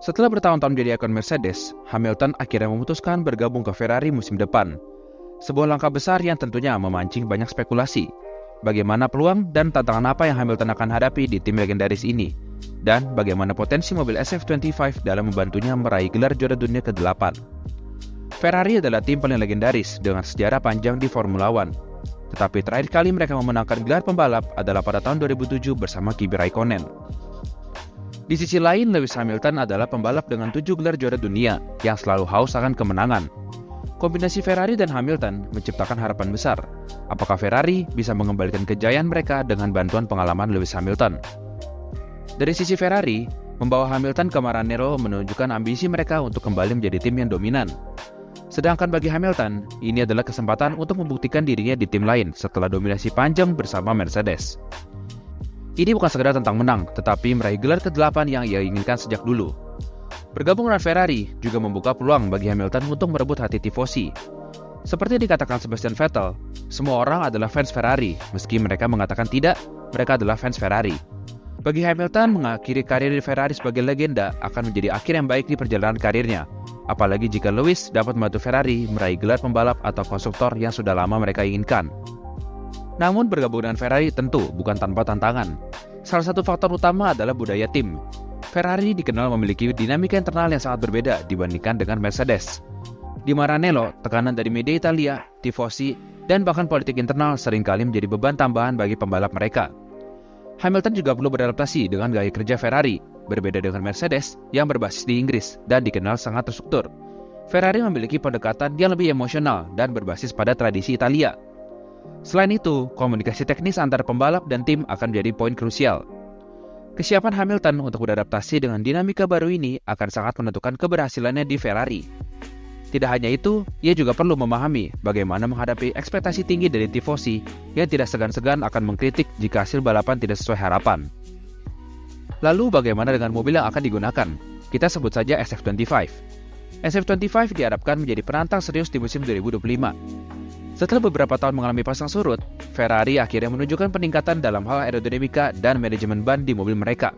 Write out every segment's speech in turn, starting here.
Setelah bertahun-tahun menjadi ikon Mercedes, Hamilton akhirnya memutuskan bergabung ke Ferrari musim depan. Sebuah langkah besar yang tentunya memancing banyak spekulasi. Bagaimana peluang dan tantangan apa yang Hamilton akan hadapi di tim legendaris ini? Dan bagaimana potensi mobil SF25 dalam membantunya meraih gelar juara dunia ke-8? Ferrari adalah tim paling legendaris dengan sejarah panjang di Formula One. Tetapi terakhir kali mereka memenangkan gelar pembalap adalah pada tahun 2007 bersama Kimi Raikkonen. Di sisi lain, Lewis Hamilton adalah pembalap dengan 7 gelar juara dunia yang selalu haus akan kemenangan. Kombinasi Ferrari dan Hamilton menciptakan harapan besar. Apakah Ferrari bisa mengembalikan kejayaan mereka dengan bantuan pengalaman Lewis Hamilton? Dari sisi Ferrari, membawa Hamilton ke Maranello menunjukkan ambisi mereka untuk kembali menjadi tim yang dominan. Sedangkan bagi Hamilton, ini adalah kesempatan untuk membuktikan dirinya di tim lain setelah dominasi panjang bersama Mercedes. Ini bukan sekedar tentang menang, tetapi meraih gelar ke-8 yang ia inginkan sejak dulu. Bergabung dengan Ferrari juga membuka peluang bagi Hamilton untuk merebut hati tifosi. Seperti dikatakan Sebastian Vettel, semua orang adalah fans Ferrari, meski mereka mengatakan tidak, mereka adalah fans Ferrari. Bagi Hamilton, mengakhiri karir di Ferrari sebagai legenda akan menjadi akhir yang baik di perjalanan karirnya. Apalagi jika Lewis dapat membantu Ferrari meraih gelar pembalap atau konstruktor yang sudah lama mereka inginkan. Namun bergabung dengan Ferrari tentu bukan tanpa tantangan. Salah satu faktor utama adalah budaya tim. Ferrari dikenal memiliki dinamika internal yang sangat berbeda dibandingkan dengan Mercedes. Di Maranello, tekanan dari media Italia, tifosi, dan bahkan politik internal seringkali menjadi beban tambahan bagi pembalap mereka. Hamilton juga perlu beradaptasi dengan gaya kerja Ferrari, berbeda dengan Mercedes yang berbasis di Inggris dan dikenal sangat terstruktur. Ferrari memiliki pendekatan yang lebih emosional dan berbasis pada tradisi Italia. Selain itu, komunikasi teknis antara pembalap dan tim akan menjadi poin krusial. Kesiapan Hamilton untuk beradaptasi dengan dinamika baru ini akan sangat menentukan keberhasilannya di Ferrari. Tidak hanya itu, ia juga perlu memahami bagaimana menghadapi ekspektasi tinggi dari tifosi yang tidak segan-segan akan mengkritik jika hasil balapan tidak sesuai harapan. Lalu bagaimana dengan mobil yang akan digunakan? Kita sebut saja SF25. SF25 diharapkan menjadi penantang serius di musim 2025. Setelah beberapa tahun mengalami pasang surut, Ferrari akhirnya menunjukkan peningkatan dalam hal aerodinamika dan manajemen ban di mobil mereka.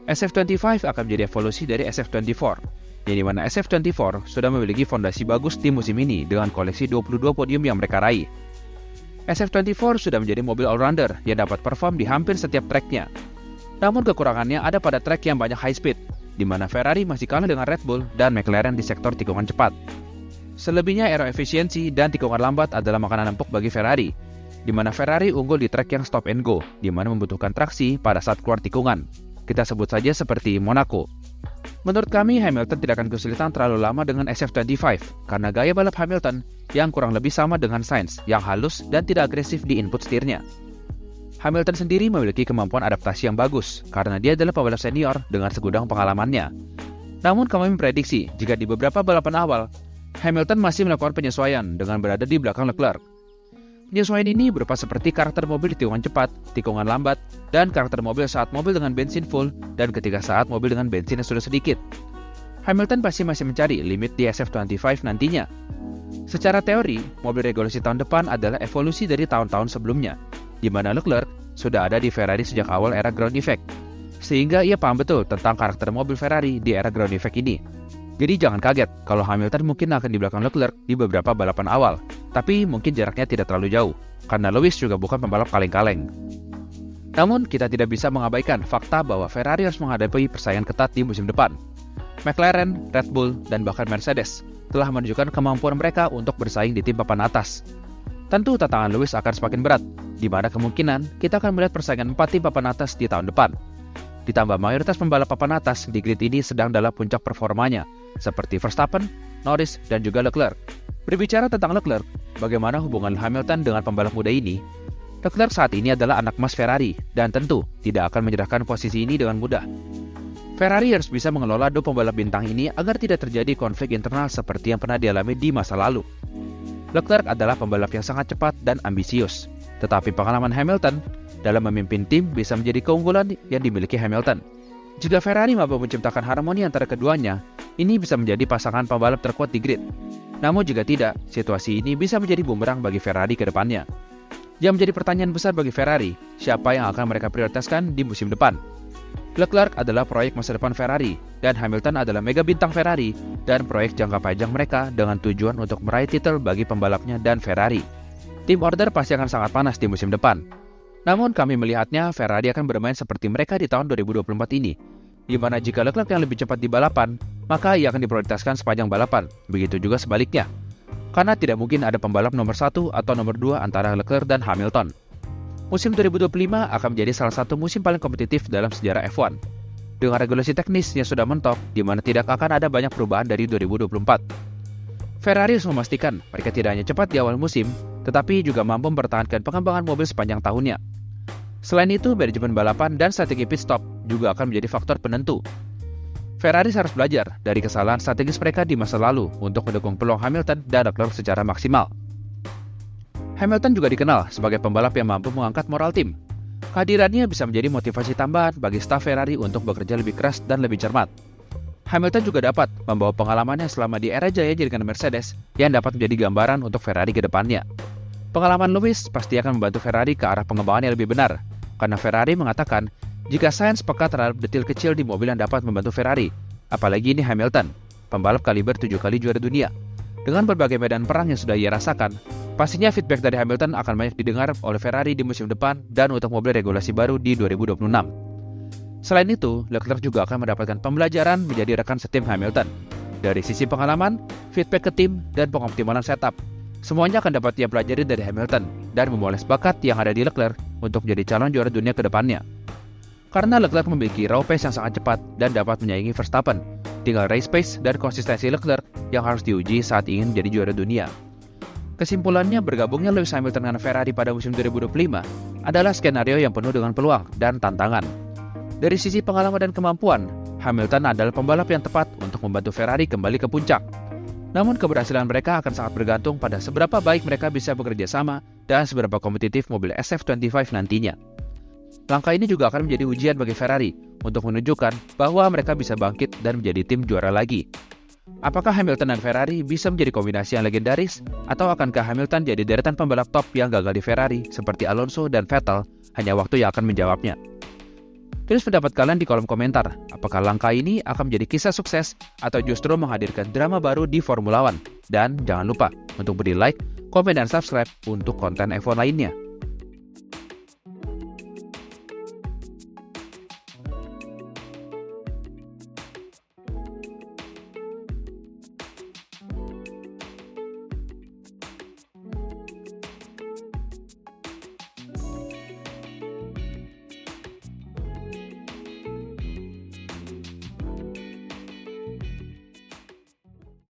SF25 akan menjadi evolusi dari SF24, yang dimana SF24 sudah memiliki fondasi bagus di musim ini dengan koleksi 22 podium yang mereka raih. SF24 sudah menjadi mobil all-rounder yang dapat perform di hampir setiap tracknya. Namun kekurangannya ada pada track yang banyak high speed, di mana Ferrari masih kalah dengan Red Bull dan McLaren di sektor tikungan cepat. Selebihnya aero efisiensi dan tikungan lambat adalah makanan empuk bagi Ferrari, di mana Ferrari unggul di trek yang stop and go, di mana membutuhkan traksi pada saat keluar tikungan. Kita sebut saja seperti Monaco. Menurut kami, Hamilton tidak akan kesulitan terlalu lama dengan SF25, karena gaya balap Hamilton yang kurang lebih sama dengan Sainz, yang halus dan tidak agresif di input setirnya. Hamilton sendiri memiliki kemampuan adaptasi yang bagus, karena dia adalah pembalap senior dengan segudang pengalamannya. Namun kami memprediksi, jika di beberapa balapan awal, Hamilton masih melakukan penyesuaian dengan berada di belakang Leclerc. Penyesuaian ini berupa seperti karakter mobil di tikungan cepat, tikungan lambat, dan karakter mobil saat mobil dengan bensin full dan ketika saat mobil dengan bensin yang sudah sedikit. Hamilton pasti masih mencari limit di SF25 nantinya. Secara teori, mobil regulasi tahun depan adalah evolusi dari tahun-tahun sebelumnya, di mana Leclerc sudah ada di Ferrari sejak awal era ground effect, sehingga ia paham betul tentang karakter mobil Ferrari di era ground effect ini. Jadi jangan kaget kalau Hamilton mungkin akan di belakang Leclerc di beberapa balapan awal, tapi mungkin jaraknya tidak terlalu jauh, karena Lewis juga bukan pembalap kaleng-kaleng. Namun kita tidak bisa mengabaikan fakta bahwa Ferrari harus menghadapi persaingan ketat di musim depan. McLaren, Red Bull, dan bahkan Mercedes telah menunjukkan kemampuan mereka untuk bersaing di tim papan atas. Tentu tantangan Lewis akan semakin berat, di mana kemungkinan kita akan melihat persaingan 4 tim papan atas di tahun depan. Ditambah mayoritas pembalap papan atas di grid ini sedang dalam puncak performanya, seperti Verstappen, Norris, dan juga Leclerc. Berbicara tentang Leclerc, bagaimana hubungan Hamilton dengan pembalap muda ini? Leclerc saat ini adalah anak emas Ferrari, dan tentu tidak akan menyerahkan posisi ini dengan mudah. Ferrari harus bisa mengelola dua pembalap bintang ini agar tidak terjadi konflik internal seperti yang pernah dialami di masa lalu. Leclerc adalah pembalap yang sangat cepat dan ambisius, tetapi pengalaman Hamilton dalam memimpin tim bisa menjadi keunggulan yang dimiliki Hamilton. Jika Ferrari mampu menciptakan harmoni antara keduanya, ini bisa menjadi pasangan pembalap terkuat di grid. Namun jika tidak, situasi ini bisa menjadi bumerang bagi Ferrari ke depannya. Yang menjadi pertanyaan besar bagi Ferrari, siapa yang akan mereka prioritaskan di musim depan? Leclerc adalah proyek masa depan Ferrari, dan Hamilton adalah mega bintang Ferrari dan proyek jangka panjang mereka dengan tujuan untuk meraih titel bagi pembalapnya dan Ferrari. Tim order pasti akan sangat panas di musim depan. Namun kami melihatnya Ferrari akan bermain seperti mereka di tahun 2024 ini, di mana jika Leclerc yang lebih cepat di balapan, maka ia akan diprioritaskan sepanjang balapan, begitu juga sebaliknya. Karena tidak mungkin ada pembalap nomor 1 atau nomor 2 antara Leclerc dan Hamilton. Musim 2025 akan menjadi salah satu musim paling kompetitif dalam sejarah F1. Dengan regulasi teknis yang sudah mentok, di mana tidak akan ada banyak perubahan dari 2024. Ferrari harus memastikan mereka tidak hanya cepat di awal musim, tetapi juga mampu mempertahankan pengembangan mobil sepanjang tahunnya. Selain itu, manajemen balapan dan strategi pit stop juga akan menjadi faktor penentu. Ferrari harus belajar dari kesalahan strategis mereka di masa lalu untuk mendukung peluang Hamilton dan Leclerc secara maksimal. Hamilton juga dikenal sebagai pembalap yang mampu mengangkat moral tim. Kehadirannya bisa menjadi motivasi tambahan bagi staf Ferrari untuk bekerja lebih keras dan lebih cermat. Hamilton juga dapat membawa pengalamannya selama di era jaya dengan Mercedes yang dapat menjadi gambaran untuk Ferrari ke depannya. Pengalaman Lewis pasti akan membantu Ferrari ke arah pengembangan yang lebih benar, karena Ferrari mengatakan jika sains peka terhadap detil kecil di mobil yang dapat membantu Ferrari, apalagi ini Hamilton, pembalap kaliber 7 kali juara dunia. Dengan berbagai medan perang yang sudah ia rasakan, pastinya feedback dari Hamilton akan banyak didengar oleh Ferrari di musim depan dan untuk mobil regulasi baru di 2026. Selain itu, Leclerc juga akan mendapatkan pembelajaran menjadi rekan setim Hamilton. Dari sisi pengalaman, feedback ke tim, dan pengoptimalan setup, semuanya akan dapat ia pelajari dari Hamilton dan memoles bakat yang ada di Leclerc untuk menjadi calon juara dunia ke depannya. Karena Leclerc memiliki raw pace yang sangat cepat dan dapat menyaingi Verstappen, tinggal race pace dan konsistensi Leclerc yang harus diuji saat ingin menjadi juara dunia. Kesimpulannya, bergabungnya Lewis Hamilton dengan Ferrari pada musim 2025 adalah skenario yang penuh dengan peluang dan tantangan. Dari sisi pengalaman dan kemampuan, Hamilton adalah pembalap yang tepat untuk membantu Ferrari kembali ke puncak. Namun keberhasilan mereka akan sangat bergantung pada seberapa baik mereka bisa bekerja sama dan seberapa kompetitif mobil SF25 nantinya. Langkah ini juga akan menjadi ujian bagi Ferrari untuk menunjukkan bahwa mereka bisa bangkit dan menjadi tim juara lagi. Apakah Hamilton dan Ferrari bisa menjadi kombinasi yang legendaris, atau akankah Hamilton jadi deretan pembalap top yang gagal di Ferrari seperti Alonso dan Vettel? Hanya waktu yang akan menjawabnya. Tulis pendapat kalian di kolom komentar. Apakah langkah ini akan menjadi kisah sukses atau justru menghadirkan drama baru di Formula One? Dan jangan lupa untuk beri like, komen, dan subscribe untuk konten F1 lainnya.